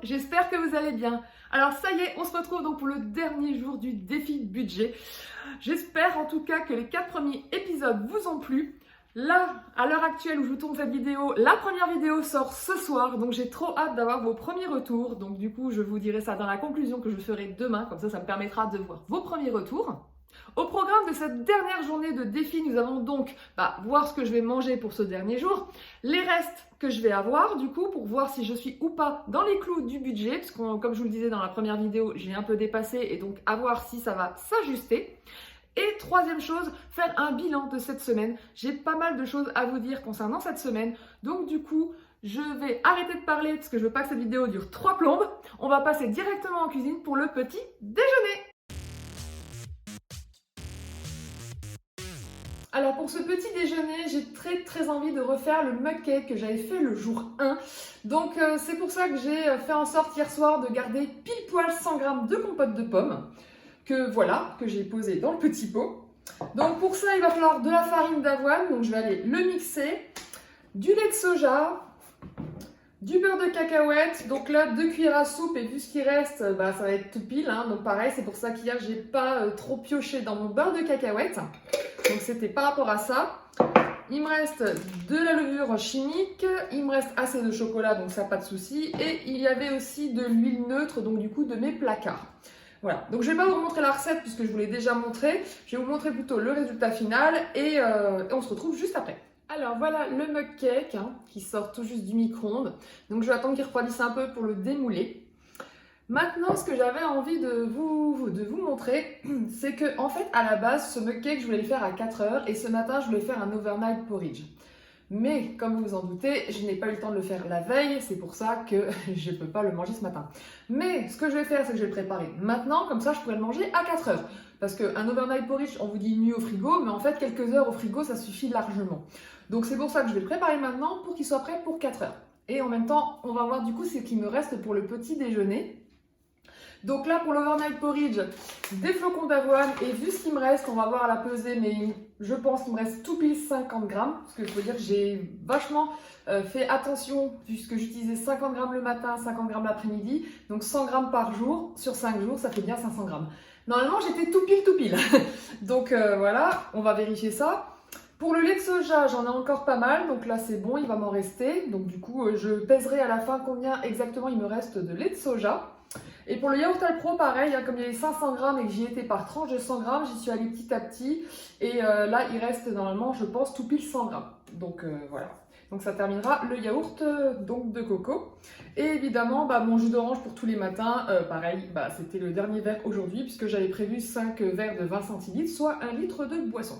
J'espère que vous allez bien. Alors ça y est, on se retrouve donc pour le dernier jour du défi budget. J'espère en tout cas que les 4 premiers épisodes vous ont plu. Là, à l'heure actuelle où je vous tourne cette vidéo, la première vidéo sort ce soir, donc j'ai trop hâte d'avoir vos premiers retours. Donc du coup, je vous dirai ça dans la conclusion que je ferai demain, comme ça me permettra de voir vos premiers retours. Au programme de cette dernière journée de défi, nous avons donc voir ce que je vais manger pour ce dernier jour, les restes que je vais avoir du coup pour voir si je suis ou pas dans les clous du budget, parce que comme je vous le disais dans la première vidéo, j'ai un peu dépassé et donc à voir si ça va s'ajuster. Et troisième chose, faire un bilan de cette semaine. J'ai pas mal de choses à vous dire concernant cette semaine, donc du coup, je vais arrêter de parler parce que je veux pas que cette vidéo dure 3 plombes. On va passer directement en cuisine pour le petit déjeuner. Alors pour ce petit déjeuner, j'ai très envie de refaire le mug cake que j'avais fait le jour 1. Donc c'est pour ça que j'ai fait en sorte hier soir de garder pile poil 100 g de compote de pommes que j'ai posé dans le petit pot. Donc pour ça, il va falloir de la farine d'avoine, donc je vais aller le mixer, du lait de soja, du beurre de cacahuète, donc là 2 cuillères à soupe et vu ce qui reste, ça va être tout pile, hein, donc pareil, c'est pour ça qu'hier j'ai pas trop pioché dans mon beurre de cacahuète, donc c'était par rapport à ça. Il me reste de la levure chimique, il me reste assez de chocolat, donc ça pas de souci, et il y avait aussi de l'huile neutre, donc du coup de mes placards. Voilà, donc je ne vais pas vous montrer la recette puisque je vous l'ai déjà montré, je vais vous montrer plutôt le résultat final et on se retrouve juste après. Alors voilà le mug cake qui sort tout juste du micro-ondes. Donc je vais attendre qu'il refroidisse un peu pour le démouler. Maintenant, ce que j'avais envie de vous montrer, c'est que en fait, à la base, ce mug cake, je voulais le faire à 4 heures et ce matin, je voulais faire un overnight porridge. Mais comme vous vous en doutez, je n'ai pas eu le temps de le faire la veille, c'est pour ça que je ne peux pas le manger ce matin. Mais ce que je vais faire, c'est que je vais le préparer maintenant, comme ça je pourrai le manger à 4 heures. Parce qu'un overnight porridge, on vous dit une nuit au frigo, mais en fait quelques heures au frigo, ça suffit largement. Donc c'est pour ça que je vais le préparer maintenant pour qu'il soit prêt pour 4 heures. Et en même temps, on va voir du coup ce qu'il me reste pour le petit déjeuner. Donc là, pour l'overnight porridge, des flocons d'avoine. Et vu ce qu'il me reste, on va voir à la pesée, mais je pense qu'il me reste tout pile 50 grammes. Parce que je veux dire que j'ai vachement fait attention, puisque j'utilisais 50 grammes le matin, 50 grammes l'après-midi. Donc 100 grammes par jour, sur 5 jours, ça fait bien 500 grammes. Normalement, j'étais tout pile. Donc voilà, on va vérifier ça. Pour le lait de soja, j'en ai encore pas mal. Donc là, c'est bon, il va m'en rester. Donc du coup, je pèserai à la fin combien exactement il me reste de lait de soja. Et pour le yaourt Alpro, pareil, comme il y avait 500 grammes et que j'y étais par tranche de 100 grammes, j'y suis allée petit à petit. Et là, il reste normalement, je pense, tout pile 100 grammes. Donc voilà. Donc ça terminera le yaourt donc de coco. Et évidemment, mon jus d'orange pour tous les matins, pareil, c'était le dernier verre aujourd'hui puisque j'avais prévu 5 verres de 20 centilitres, soit 1 litre de boisson.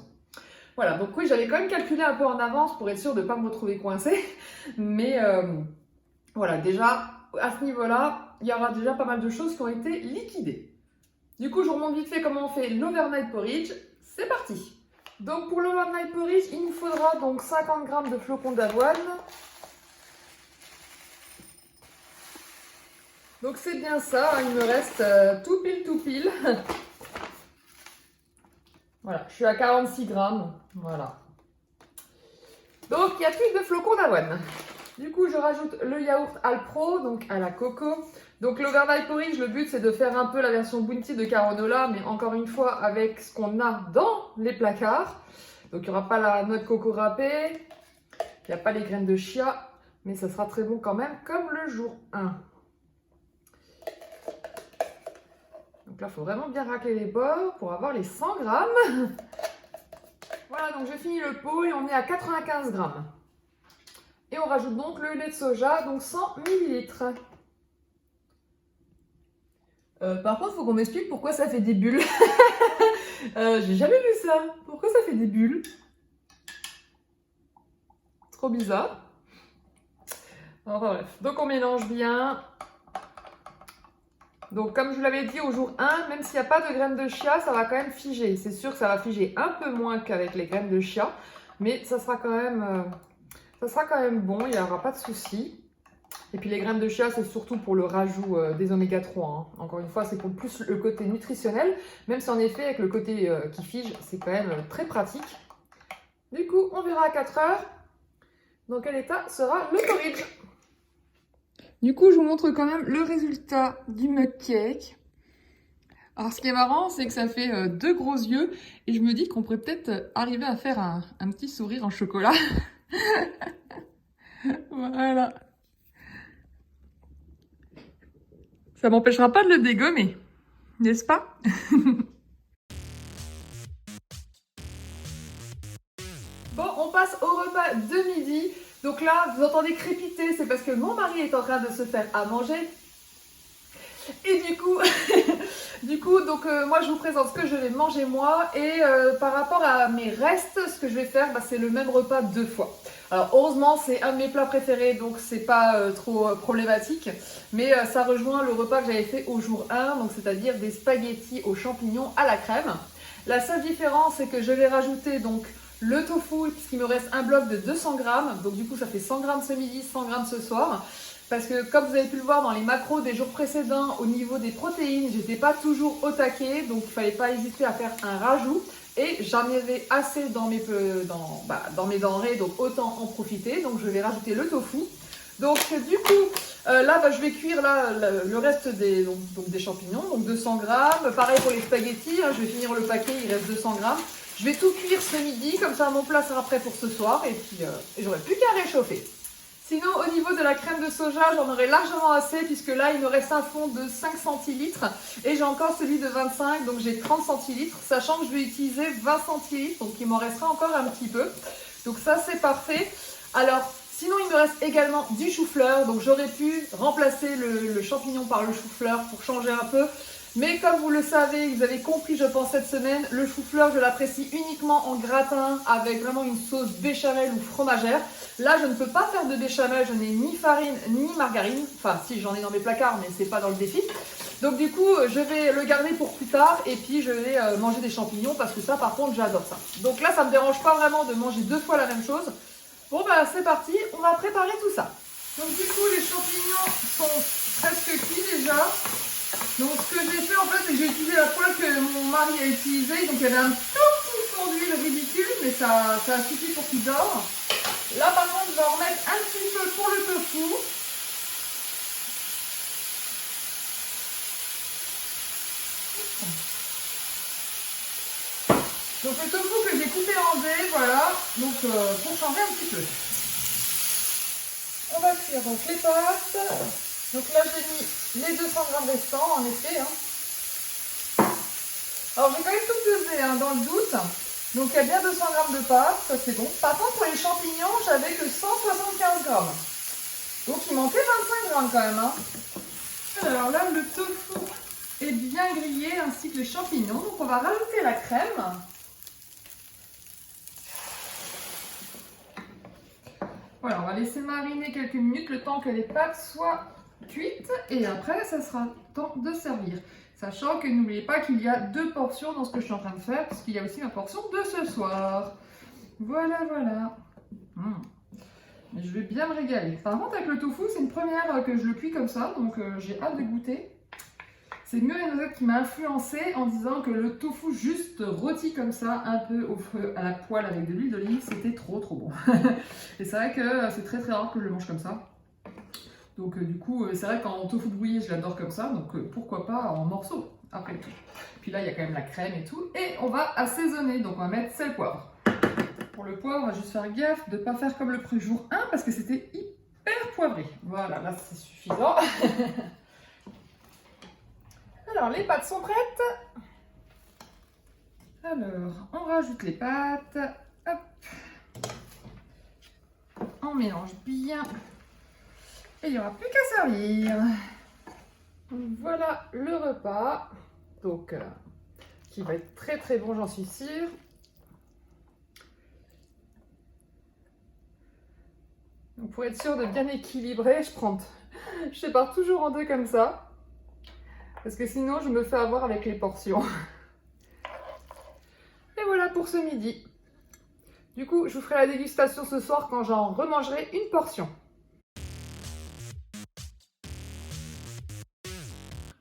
Voilà, donc oui, j'avais quand même calculé un peu en avance pour être sûre de ne pas me retrouver coincée. Mais voilà, déjà, à ce niveau-là, il y aura déjà pas mal de choses qui ont été liquidées. Du coup, je vous remonte vite fait comment on fait l'overnight porridge. C'est parti! Donc pour l'overnight porridge, il nous faudra donc 50 g de flocons d'avoine. Donc c'est bien ça, il me reste tout pile. Voilà, je suis à 46 grammes. Voilà. Donc il n'y a plus de flocons d'avoine. Du coup, je rajoute le yaourt Alpro, donc à la coco. Donc l'overnight porridge, le but c'est de faire un peu la version Bounty de Caronola, mais encore une fois avec ce qu'on a dans les placards. Donc il n'y aura pas la noix de coco râpée, il n'y a pas les graines de chia, mais ça sera très bon quand même, comme le jour 1. Donc là, il faut vraiment bien racler les bords pour avoir les 100 grammes. Voilà, donc j'ai fini le pot et on est à 95 grammes. Et on rajoute donc le lait de soja, donc 100 millilitres. Par contre, il faut qu'on m'explique pourquoi ça fait des bulles. J'ai jamais vu ça. Pourquoi ça fait des bulles? Trop bizarre. Enfin bref, donc on mélange bien. Donc comme je vous l'avais dit au jour 1, même s'il n'y a pas de graines de chia, ça va quand même figer. C'est sûr que ça va figer un peu moins qu'avec les graines de chia, mais ça sera quand même bon, il n'y aura pas de souci. Et puis les graines de chia, c'est surtout pour le rajout des oméga 3. Hein. Encore une fois, c'est pour plus le côté nutritionnel, même si en effet, avec le côté qui fige, c'est quand même très pratique. Du coup, on verra à 4 heures dans quel état sera le porridge. Du coup, je vous montre quand même le résultat du mug cake. Alors, ce qui est marrant, c'est que ça fait deux gros yeux et je me dis qu'on pourrait peut-être arriver à faire un petit sourire en chocolat. Voilà. Ça m'empêchera pas de le dégommer, n'est-ce pas? Bon, on passe au repas de midi. Donc là, vous entendez crépiter, c'est parce que mon mari est en train de se faire à manger. Et du coup, moi je vous présente ce que je vais manger moi et par rapport à mes restes, ce que je vais faire, c'est le même repas deux fois. Alors heureusement, c'est un de mes plats préférés, donc c'est pas trop problématique, mais ça rejoint le repas que j'avais fait au jour 1, donc c'est-à-dire des spaghettis aux champignons à la crème. La seule différence, c'est que je vais rajouter donc le tofu, puisqu'il me reste un bloc de 200 grammes, donc du coup ça fait 100 grammes ce midi, 100 grammes ce soir. Parce que comme vous avez pu le voir dans les macros des jours précédents, au niveau des protéines, j'étais pas toujours au taquet, donc il fallait pas hésiter à faire un rajout. Et j'en avais assez dans mes denrées, donc autant en profiter. Donc je vais rajouter le tofu. Donc du coup, là je vais cuire le reste des champignons, donc 200 grammes. Pareil pour les spaghettis, je vais finir le paquet, il reste 200 grammes. Je vais tout cuire ce midi, comme ça mon plat sera prêt pour ce soir et puis j'aurai plus qu'à réchauffer. Sinon, au niveau de la crème de soja, j'en aurai largement assez puisque là, il me reste un fond de 5 centilitres et j'ai encore celui de 25, donc j'ai 30 centilitres, sachant que je vais utiliser 20 centilitres, donc il m'en restera encore un petit peu. Donc ça, c'est parfait. Alors, sinon, il me reste également du chou-fleur, donc j'aurais pu remplacer le champignon par le chou-fleur pour changer un peu. Mais comme vous le savez, vous avez compris, je pense, cette semaine, le chou-fleur, je l'apprécie uniquement en gratin avec vraiment une sauce béchamel ou fromagère. Là, je ne peux pas faire de béchamel, je n'ai ni farine ni margarine. Enfin, si, j'en ai dans mes placards, mais c'est pas dans le défi. Donc du coup, je vais le garder pour plus tard et puis je vais manger des champignons parce que ça, par contre, j'adore ça. Donc là, ça ne me dérange pas vraiment de manger deux fois la même chose. Bon, c'est parti, on va préparer tout ça. Donc du coup, les champignons sont presque cuits déjà. Donc ce que j'ai fait en fait, c'est que j'ai utilisé la poêle que mon mari a utilisée. Donc il y avait un tout petit fond d'huile ridicule, mais ça a suffi pour qu'il dort. Là par contre, je vais en remettre un petit peu pour le tofu. Donc le tofu que j'ai coupé en dés, voilà, donc pour changer un petit peu. On va cuire donc les pâtes. Donc là j'ai mis les 200 grammes restants en effet. Alors j'ai quand même tout pesé dans le doute. Donc il y a bien 200 grammes de pâtes, ça c'est bon. Par contre pour les champignons, j'avais que 175 grammes. Donc il manquait 25 grammes quand même. Alors là le tofu est bien grillé ainsi que les champignons. Donc on va rajouter la crème. Voilà, on va laisser mariner quelques minutes le temps que les pâtes soient cuites et après ça sera temps de servir. Sachant que n'oubliez pas qu'il y a deux portions dans ce que je suis en train de faire parce qu'il y a aussi ma portion de ce soir. Voilà, voilà. Mais je vais bien me régaler. Par contre avec le tofu, c'est une première que je le cuis comme ça, donc j'ai hâte de goûter. C'est Muriel Nosette qui m'a influencée en disant que le tofu juste rôti comme ça, un peu au feu à la poêle avec de l'huile d'olive, c'était trop bon. Et c'est vrai que c'est très rare que je le mange comme ça. Donc du coup, c'est vrai qu'en tofu brouillé, je l'adore comme ça, donc pourquoi pas en morceaux, après tout. Puis là, il y a quand même la crème et tout. Et on va assaisonner, donc on va mettre sel, poivre. Pour le poivre, on va juste faire gaffe de ne pas faire comme le jour 1, parce que c'était hyper poivré. Voilà, là c'est suffisant. Alors, les pâtes sont prêtes. Alors, on rajoute les pâtes. Hop. On mélange bien. Et il n'y aura plus qu'à servir. Voilà le repas. Donc, qui va être très bon, j'en suis sûre. Donc, pour être sûr de bien équilibrer, je sépare toujours en deux comme ça. Parce que sinon, je me fais avoir avec les portions. Et voilà pour ce midi. Du coup, je vous ferai la dégustation ce soir quand j'en remangerai une portion.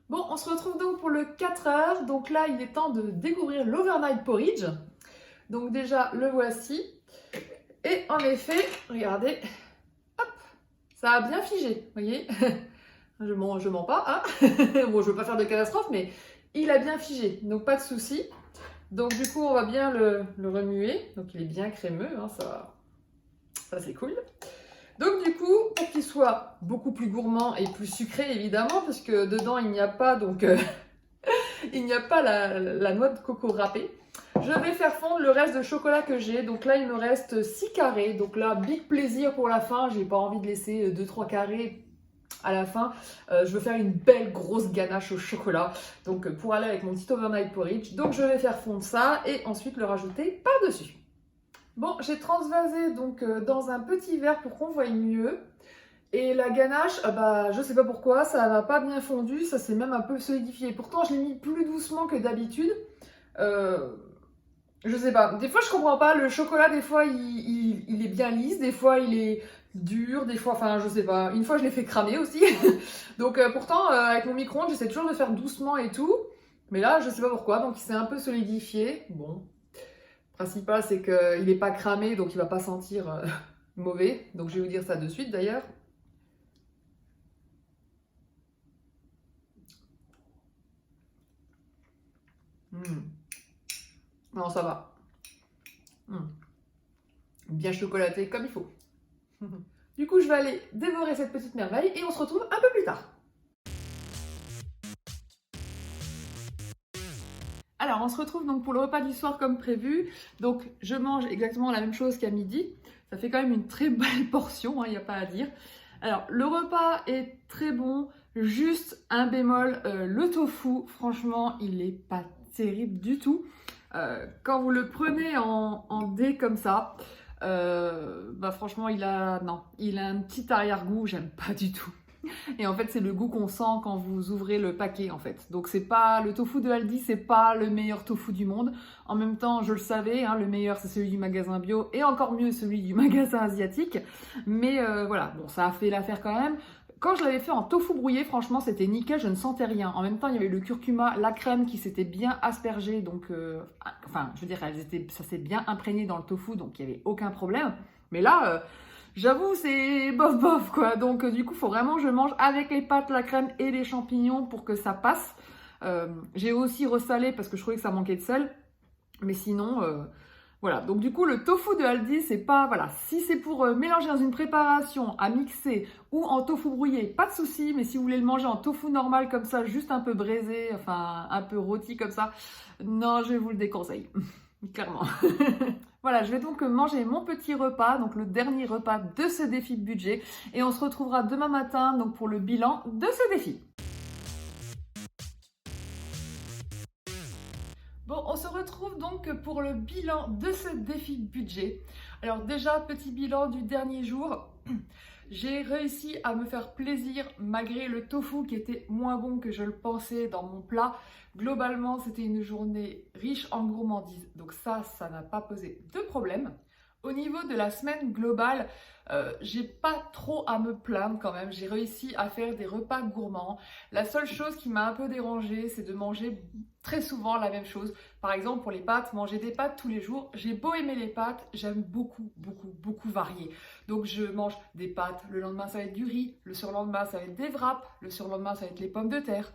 Bon, on se retrouve donc pour le 4h. Donc là, il est temps de découvrir l'overnight porridge. Donc déjà, le voici. Et en effet, regardez, hop, ça a bien figé, vous voyez. Je mens pas, hein. Bon, je veux pas faire de catastrophe, mais il a bien figé, donc pas de souci. Donc du coup, on va bien le remuer. Donc il est bien crémeux, hein, ça c'est cool. Donc du coup, pour qu'il soit beaucoup plus gourmand et plus sucré évidemment, parce que dedans il n'y a pas donc il n'y a pas la noix de coco râpée. Je vais faire fondre le reste de chocolat que j'ai. Donc là, il me reste 6 carrés. Donc là, big plaisir pour la fin. J'ai pas envie de laisser 2-3 carrés à la fin. Je veux faire une belle grosse ganache au chocolat. Donc pour aller avec mon petit overnight porridge. Donc je vais faire fondre ça et ensuite le rajouter par-dessus. Bon, j'ai transvasé donc dans un petit verre pour qu'on voie mieux. Et la ganache, bah, je sais pas pourquoi, ça n'a pas bien fondu, ça s'est même un peu solidifié. Pourtant, je l'ai mis plus doucement que d'habitude. Je sais pas, des fois je comprends pas, le chocolat des fois il est bien lisse, des fois il est dur, des fois, enfin je sais pas, une fois je l'ai fait cramer aussi. Donc pourtant avec mon micro-ondes j'essaie toujours de faire doucement et tout, mais là je sais pas pourquoi, donc il s'est un peu solidifié. Bon, le principal c'est qu'il n'est pas cramé donc il va pas sentir mauvais, donc je vais vous dire ça de suite d'ailleurs. Non, ça va. Bien chocolaté comme il faut. Du coup, je vais aller dévorer cette petite merveille et on se retrouve un peu plus tard. Alors, on se retrouve donc pour le repas du soir comme prévu. Donc, je mange exactement la même chose qu'à midi. Ça fait quand même une très belle portion, il n'y a pas à dire. Alors, le repas est très bon. Juste un bémol, le tofu, franchement, il n'est pas terrible du tout. Quand vous le prenez en dés comme ça, bah franchement, il a un petit arrière-goût, j'aime pas du tout. Et en fait, c'est le goût qu'on sent quand vous ouvrez le paquet, en fait. Donc, c'est pas le tofu de Aldi, c'est pas le meilleur tofu du monde. En même temps, je le savais, hein, le meilleur, c'est celui du magasin bio, et encore mieux, celui du magasin asiatique. Mais voilà, bon, ça a fait l'affaire quand même. Quand je l'avais fait en tofu brouillé, franchement, c'était nickel, je ne sentais rien. En même temps, il y avait le curcuma, la crème qui s'était bien aspergée, donc, enfin, je veux dire, ça s'est bien imprégné dans le tofu, donc il n'y avait aucun problème. Mais là, j'avoue, c'est bof bof quoi. Donc du coup, il faut vraiment que je mange avec les pâtes, la crème et les champignons pour que ça passe. J'ai aussi ressalé parce que je trouvais que ça manquait de sel. Mais sinon, voilà. Donc du coup, le tofu de Aldi, c'est pas... Voilà, si c'est pour mélanger dans une préparation à mixer ou en tofu brouillé, pas de souci. Mais si vous voulez le manger en tofu normal comme ça, juste un peu braisé, enfin un peu rôti comme ça, non, je vous le déconseille. Clairement. Voilà, je vais donc manger mon petit repas, donc le dernier repas de ce défi budget. Et on se retrouvera demain matin donc pour le bilan de ce défi. Bon, on se retrouve donc pour le bilan de ce défi budget. Alors déjà, petit bilan du dernier jour. J'ai réussi à me faire plaisir malgré le tofu qui était moins bon que je le pensais dans mon plat. Globalement, c'était une journée riche en gourmandise. Donc ça n'a pas posé de problème. Au niveau de la semaine globale, j'ai pas trop à me plaindre quand même. J'ai réussi à faire des repas gourmands. La seule chose qui m'a un peu dérangée, c'est de manger très souvent la même chose. Par exemple, pour les pâtes, manger des pâtes tous les jours. J'ai beau aimer les pâtes, j'aime beaucoup varier. Donc je mange des pâtes, le lendemain ça va être du riz, le surlendemain ça va être des wraps, le surlendemain ça va être les pommes de terre.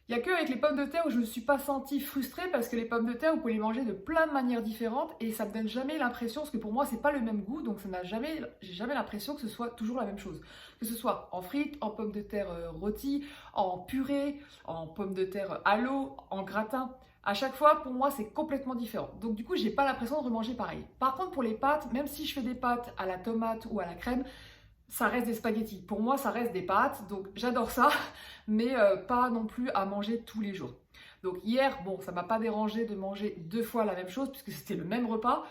Il n'y a qu'avec les pommes de terre où je ne me suis pas sentie frustrée parce que les pommes de terre, vous pouvez les manger de plein de manières différentes et ça ne me donne jamais l'impression, parce que pour moi, c'est pas le même goût, donc j'ai jamais l'impression que ce soit toujours la même chose. Que ce soit en frites, en pommes de terre rôties, en purée, en pommes de terre à l'eau, en gratin. À chaque fois, pour moi, c'est complètement différent. Donc du coup, j'ai pas l'impression de remanger pareil. Par contre, pour les pâtes, même si je fais des pâtes à la tomate ou à la crème, ça reste des spaghettis. Pour moi, ça reste des pâtes, donc j'adore ça, mais pas non plus à manger tous les jours. Donc hier, bon, ça m'a pas dérangé de manger 2 fois la même chose, puisque c'était le même repas,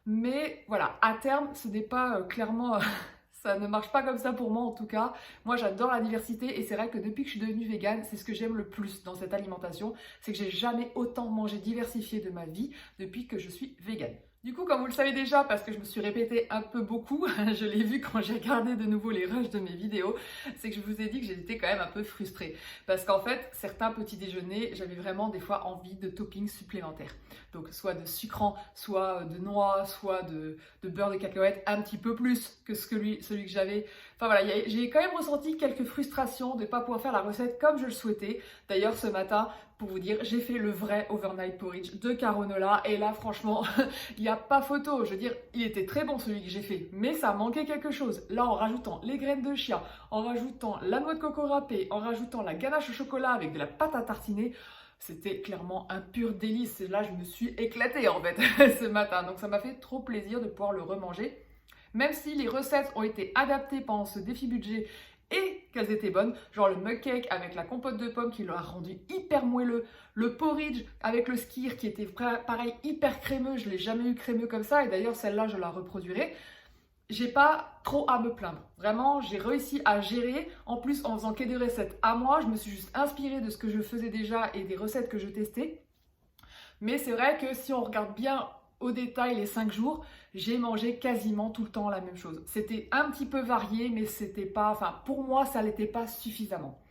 mais voilà, à terme, ce n'est pas clairement Ça ne marche pas comme ça pour moi en tout cas. Moi j'adore la diversité et c'est vrai que depuis que je suis devenue végane, c'est ce que j'aime le plus dans cette alimentation. C'est que j'ai jamais autant mangé diversifié de ma vie depuis que je suis végane. Du coup, comme vous le savez déjà, parce que je me suis répétée un peu beaucoup, je l'ai vu quand j'ai regardé de nouveau les rushs de mes vidéos, c'est que je vous ai dit que j'étais quand même un peu frustrée. Parce qu'en fait, certains petits déjeuners, j'avais vraiment des fois envie de toppings supplémentaires. Donc soit de sucrant, soit de noix, soit de beurre de cacahuète, un petit peu plus que celui que j'avais. Enfin voilà, j'ai quand même ressenti quelques frustrations de ne pas pouvoir faire la recette comme je le souhaitais. D'ailleurs, ce matin, pour vous dire, j'ai fait le vrai overnight porridge de Caronola et là, franchement, il n'y a pas photo. Je veux dire, il était très bon celui que j'ai fait, mais ça manquait quelque chose. Là, en rajoutant les graines de chia, en rajoutant la noix de coco râpée, en rajoutant la ganache au chocolat avec de la pâte à tartiner, c'était clairement un pur délice. Et là, je me suis éclatée en fait ce matin. Donc, ça m'a fait trop plaisir de pouvoir le remanger. Même si les recettes ont été adaptées pendant ce défi budget et qu'elles étaient bonnes, genre le mug cake avec la compote de pommes qui l'a rendu hyper moelleux, le porridge avec le skyr qui était pareil hyper crémeux, je l'ai jamais eu crémeux comme ça et d'ailleurs celle-là je la reproduirai. J'ai pas trop à me plaindre. Vraiment, j'ai réussi à gérer. En plus, en faisant que des recettes à moi, je me suis juste inspirée de ce que je faisais déjà et des recettes que je testais. Mais c'est vrai que si on regarde bien au détail les 5 jours, j'ai mangé quasiment tout le temps la même chose. C'était un petit peu varié, mais c'était pas, enfin pour moi ça l'était pas suffisamment.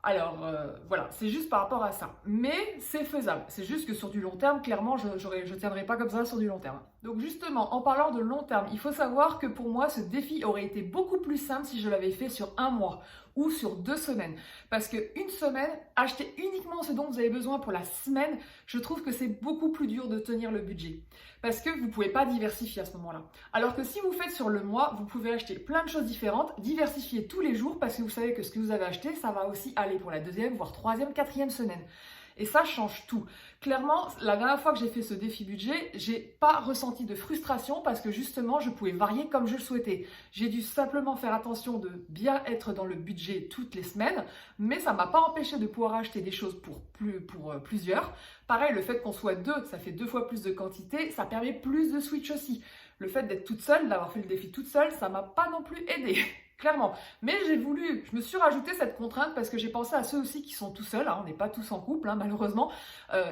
Alors voilà, c'est juste par rapport à ça. Mais c'est faisable. C'est juste que sur du long terme, clairement, je ne tiendrai pas comme ça sur du long terme. Donc justement, en parlant de long terme, il faut savoir que pour moi, ce défi aurait été beaucoup plus simple si je l'avais fait sur un mois ou sur 2 semaines. Parce qu'une semaine, acheter uniquement ce dont vous avez besoin pour la semaine, je trouve que c'est beaucoup plus dur de tenir le budget. Parce que vous ne pouvez pas diversifier à ce moment-là. Alors que si vous faites sur le mois, vous pouvez acheter plein de choses différentes, diversifier tous les jours parce que vous savez que ce que vous avez acheté, ça va aussi aller pour la 2e, voire 3e, 4e semaine. Et ça change tout. Clairement, la dernière fois que j'ai fait ce défi budget, j'ai pas ressenti de frustration parce que justement, je pouvais varier comme je le souhaitais. J'ai dû simplement faire attention de bien être dans le budget toutes les semaines, mais ça m'a pas empêché de pouvoir acheter des choses pour plusieurs. Pareil, le fait qu'on soit 2, ça fait 2 fois plus de quantité, ça permet plus de switch aussi. Le fait d'être toute seule, d'avoir fait le défi toute seule, ça m'a pas non plus aidée. Clairement. Mais je me suis rajouté cette contrainte parce que j'ai pensé à ceux aussi qui sont tout seuls, hein, on n'est pas tous en couple, hein, malheureusement.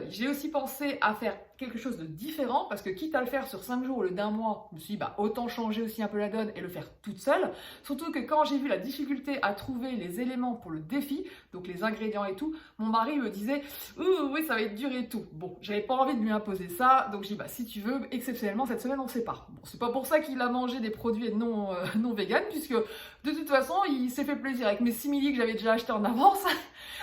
J'ai aussi pensé à faire quelque chose de différent parce que quitte à le faire sur 5 jours au lieu d'un mois, je me suis dit autant changer aussi un peu la donne et le faire toute seule. Surtout que quand j'ai vu la difficulté à trouver les éléments pour le défi, donc les ingrédients et tout, mon mari me disait oui ça va être dur et tout. Bon, j'avais pas envie de lui imposer ça, donc j'ai dit si tu veux, exceptionnellement cette semaine on sépare. Bon, c'est pas pour ça qu'il a mangé des produits non vegan puisque de toute façon, il s'est fait plaisir avec mes simili que j'avais déjà acheté en avance.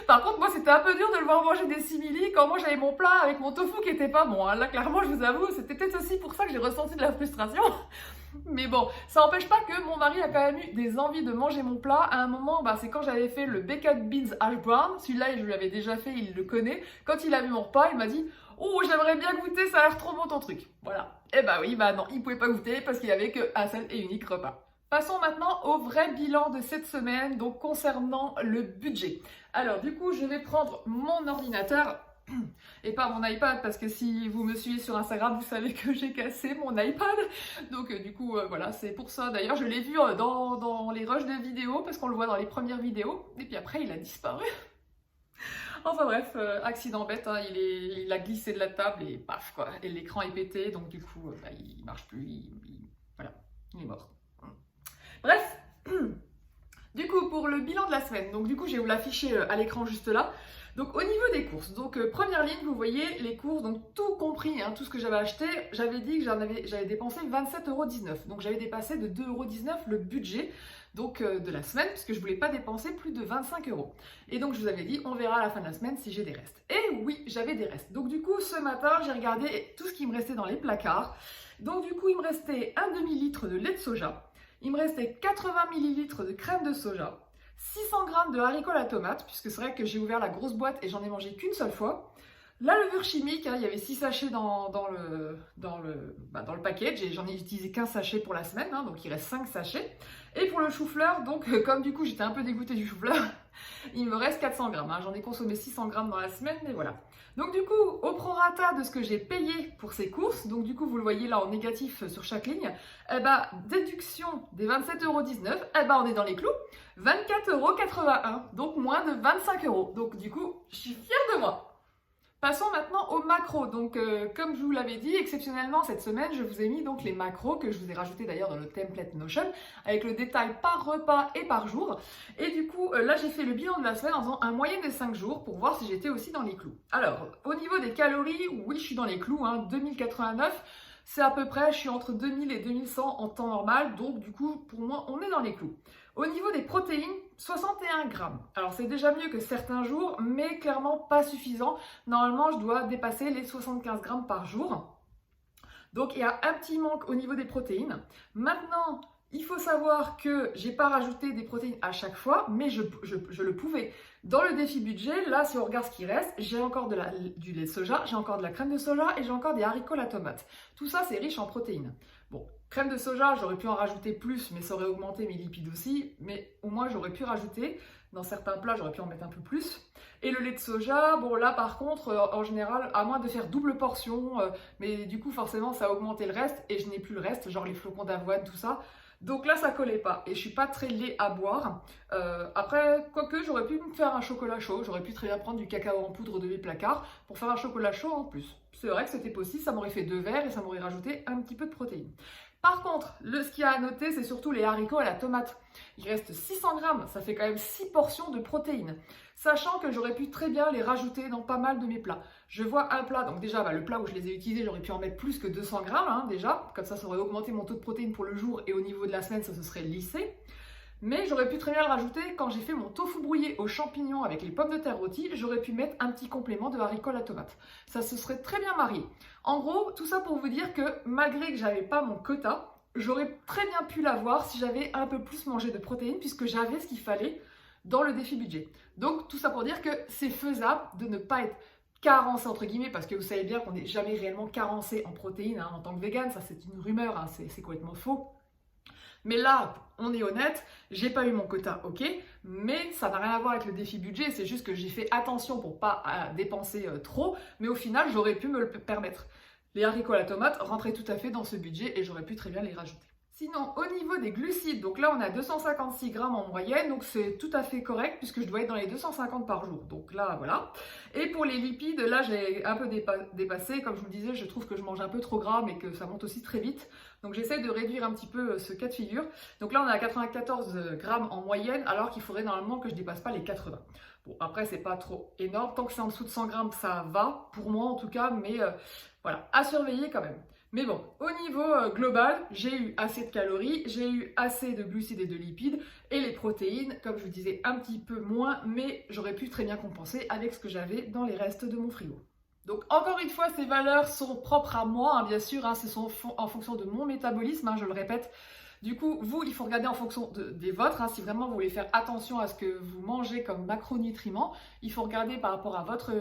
Par contre, moi, c'était un peu dur de le voir manger des simili quand moi j'avais mon plat avec mon tofu qui était pas bon. Hein. Là, clairement, je vous avoue, c'était peut-être aussi pour ça que j'ai ressenti de la frustration. Mais bon, ça n'empêche pas que mon mari a quand même eu des envies de manger mon plat. À un moment, c'est quand j'avais fait le bacon beans hash brown. Celui-là, je lui avais déjà fait, il le connaît. Quand il a vu mon repas, il m'a dit « Oh, j'aimerais bien goûter, ça a l'air trop bon ton truc. » Voilà. Et oui, non, il pouvait pas goûter parce qu'il n'y avait qu'un seul et unique repas. Passons maintenant au vrai bilan de cette semaine, donc concernant le budget. Alors du coup, je vais prendre mon ordinateur et pas mon iPad parce que si vous me suivez sur Instagram, vous savez que j'ai cassé mon iPad. Donc du coup, voilà, c'est pour ça. D'ailleurs, je l'ai vu dans les rushs de vidéos parce qu'on le voit dans les premières vidéos et puis après, il a disparu. Enfin bref, accident bête, hein, il a glissé de la table et paf quoi, et l'écran est pété, donc du coup, il marche plus, voilà, il est mort. Bref, du coup pour le bilan de la semaine, donc du coup je vais vous l'afficher à l'écran juste là. Donc au niveau des courses, donc première ligne, vous voyez les courses, donc tout compris, hein, tout ce que j'avais acheté, j'avais dit que j'avais dépensé 27,19 €. Donc j'avais dépassé de 2,19 € le budget donc, de la semaine, puisque je ne voulais pas dépenser plus de 25 €. Et donc je vous avais dit, on verra à la fin de la semaine si j'ai des restes. Et oui, j'avais des restes. Donc du coup ce matin, j'ai regardé tout ce qui me restait dans les placards. Donc du coup il me restait un demi-litre de lait de soja. Il me restait 80 ml de crème de soja, 600 g de haricots à la tomate, puisque c'est vrai que j'ai ouvert la grosse boîte et j'en ai mangé qu'une seule fois. La levure chimique, hein, il y avait 6 sachets dans le package et j'en ai utilisé qu'un sachet pour la semaine, hein, donc il reste 5 sachets. Et pour le chou-fleur, donc comme du coup j'étais un peu dégoûtée du chou-fleur, Il me reste 400 grammes. Hein. J'en ai consommé 600 grammes dans la semaine, mais voilà. Donc du coup, au prorata de ce que j'ai payé pour ces courses, donc du coup, vous le voyez là en négatif sur chaque ligne, eh ben, déduction des 27,19 €, eh ben, on est dans les clous. 24,81 €, donc moins de 25 €. Donc du coup, je suis fière de moi. Passons maintenant aux macros. Donc, comme je vous l'avais dit, exceptionnellement cette semaine, je vous ai mis donc les macros que je vous ai rajoutés d'ailleurs dans le template Notion avec le détail par repas et par jour. Et du coup, là, j'ai fait le bilan de la semaine en faisant un moyenne des 5 jours pour voir si j'étais aussi dans les clous. Alors, au niveau des calories, oui, je suis dans les clous, hein, 2089. C'est à peu près, je suis entre 2000 et 2100 en temps normal, donc du coup, pour moi, on est dans les clous. Au niveau des protéines, 61 grammes. Alors, c'est déjà mieux que certains jours, mais clairement pas suffisant. Normalement, je dois dépasser les 75 grammes par jour. Donc, il y a un petit manque au niveau des protéines. Maintenant, il faut savoir que j'ai pas rajouté des protéines à chaque fois, mais je le pouvais. Dans le défi budget, là, si on regarde ce qui reste, j'ai encore du lait de soja, j'ai encore de la crème de soja et j'ai encore des haricots à la tomate. Tout ça, c'est riche en protéines. Bon, crème de soja, j'aurais pu en rajouter plus, mais ça aurait augmenté mes lipides aussi. Mais au moins, j'aurais pu rajouter. Dans certains plats, j'aurais pu en mettre un peu plus. Et le lait de soja, bon là par contre, en général, à moins de faire double portion, mais du coup forcément ça a augmenté le reste et je n'ai plus le reste, genre les flocons d'avoine, tout ça. Donc là ça collait pas et je suis pas très lait à boire. Après, quoique j'aurais pu me faire un chocolat chaud, j'aurais pu très bien prendre du cacao en poudre de mes placards pour faire un chocolat chaud en plus. C'est vrai que c'était possible, ça m'aurait fait 2 verres et ça m'aurait rajouté un petit peu de protéines. Par contre, ce qu'il y a à noter, c'est surtout les haricots à la tomate. Il reste 600 grammes, ça fait quand même 6 portions de protéines. Sachant que j'aurais pu très bien les rajouter dans pas mal de mes plats. Je vois un plat, donc déjà le plat où je les ai utilisés, j'aurais pu en mettre plus que 200 grammes hein, déjà. Comme ça aurait augmenté mon taux de protéines pour le jour et au niveau de la semaine, ça se serait lissé. Mais j'aurais pu très bien le rajouter quand j'ai fait mon tofu brouillé aux champignons avec les pommes de terre rôties. J'aurais pu mettre un petit complément de haricots à la tomate. Ça se serait très bien marié. En gros, tout ça pour vous dire que malgré que j'avais pas mon quota, j'aurais très bien pu l'avoir si j'avais un peu plus mangé de protéines puisque j'avais ce qu'il fallait dans le défi budget. Donc tout ça pour dire que c'est faisable de ne pas être carencé entre guillemets parce que vous savez bien qu'on n'est jamais réellement carencé en protéines hein, en tant que vegan, ça c'est une rumeur, hein, c'est complètement faux. Mais là, on est honnête, j'ai pas eu mon quota, ok, mais ça n'a rien à voir avec le défi budget, c'est juste que j'ai fait attention pour pas dépenser trop, mais au final, j'aurais pu me le permettre. Les haricots à la tomate rentraient tout à fait dans ce budget et j'aurais pu très bien les rajouter. Sinon, au niveau des glucides, donc là on a 256 grammes en moyenne, donc c'est tout à fait correct puisque je dois être dans les 250 par jour. Donc là, voilà. Et pour les lipides, là j'ai un peu dépassé. Comme je vous le disais, je trouve que je mange un peu trop gras mais que ça monte aussi très vite. Donc j'essaie de réduire un petit peu ce cas de figure. Donc là on est à 94 grammes en moyenne alors qu'il faudrait normalement que je dépasse pas les 80. Bon, après c'est pas trop énorme. Tant que c'est en dessous de 100 grammes, ça va, pour moi en tout cas, mais voilà, à surveiller quand même. Mais bon, au niveau global, j'ai eu assez de calories, j'ai eu assez de glucides et de lipides, et les protéines, comme je vous disais, un petit peu moins, mais j'aurais pu très bien compenser avec ce que j'avais dans les restes de mon frigo. Donc encore une fois, ces valeurs sont propres à moi, hein, bien sûr, hein, ce sont en fonction de mon métabolisme, hein, je le répète. Du coup, vous, il faut regarder en fonction des vôtres. Hein, si vraiment vous voulez faire attention à ce que vous mangez comme macronutriments, il faut regarder par rapport à votre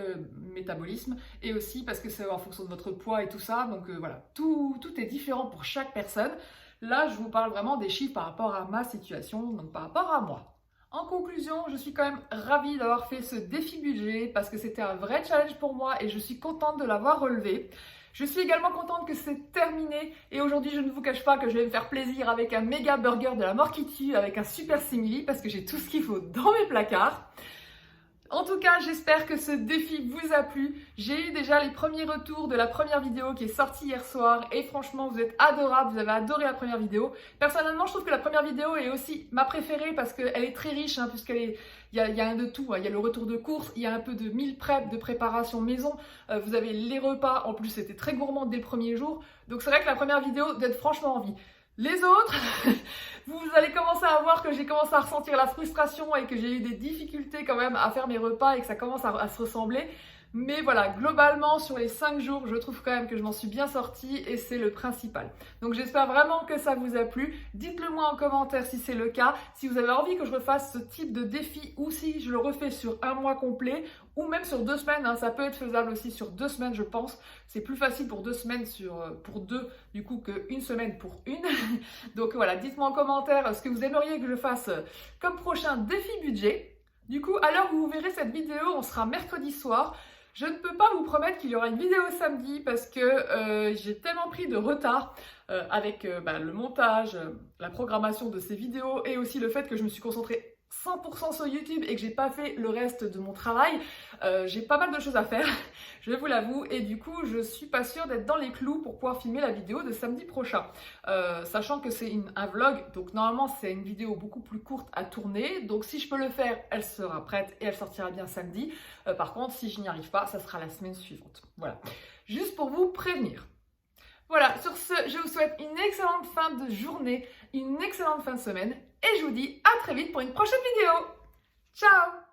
métabolisme et aussi parce que c'est en fonction de votre poids et tout ça. Donc voilà, tout est différent pour chaque personne. Là, je vous parle vraiment des chiffres par rapport à ma situation, donc par rapport à moi. En conclusion, je suis quand même ravie d'avoir fait ce défi budget parce que c'était un vrai challenge pour moi et je suis contente de l'avoir relevé. Je suis également contente que c'est terminé et aujourd'hui je ne vous cache pas que je vais me faire plaisir avec un méga burger de la mort qui tue avec un super simili parce que j'ai tout ce qu'il faut dans mes placards. En tout cas, j'espère que ce défi vous a plu. J'ai eu déjà les premiers retours de la première vidéo qui est sortie hier soir et franchement, vous êtes adorables, vous avez adoré la première vidéo. Personnellement, je trouve que la première vidéo est aussi ma préférée parce qu'elle est très riche, hein, puisqu'elle est, il y a un de tout, hein. Il y a le retour de course, il y a un peu de meal prep, de préparation maison, vous avez les repas, en plus c'était très gourmand dès le premier jour. Donc c'est vrai que la première vidéo donne franchement envie. Les autres, vous allez commencer à voir que j'ai commencé à ressentir la frustration et que j'ai eu des difficultés quand même à faire mes repas et que ça commence à se ressembler. Mais voilà, globalement, sur les 5 jours, je trouve quand même que je m'en suis bien sortie et c'est le principal. Donc j'espère vraiment que ça vous a plu. Dites-le moi en commentaire si c'est le cas. Si vous avez envie que je refasse ce type de défi ou si je le refais sur un mois complet ou même sur 2 semaines. Hein, ça peut être faisable aussi sur 2 semaines, je pense. C'est plus facile pour 2 semaines pour 2 du coup qu'une semaine pour une. Donc voilà, dites-moi en commentaire ce que vous aimeriez que je fasse comme prochain défi budget. Du coup, à l'heure où vous verrez cette vidéo, on sera mercredi soir. Je ne peux pas vous promettre qu'il y aura une vidéo samedi parce que j'ai tellement pris de retard avec le montage, la programmation de ces vidéos et aussi le fait que je me suis concentrée 100% sur YouTube et que j'ai pas fait le reste de mon travail. J'ai pas mal de choses à faire, je vous l'avoue, et du coup je suis pas sûre d'être dans les clous pour pouvoir filmer la vidéo de samedi prochain. Sachant que c'est un vlog, donc normalement c'est une vidéo beaucoup plus courte à tourner, donc si je peux le faire, elle sera prête et elle sortira bien samedi. Par contre, si je n'y arrive pas, ça sera la semaine suivante. Voilà, juste pour vous prévenir. Voilà, sur ce, je vous souhaite une excellente fin de journée, une excellente fin de semaine et je vous dis à très vite pour une prochaine vidéo. Ciao!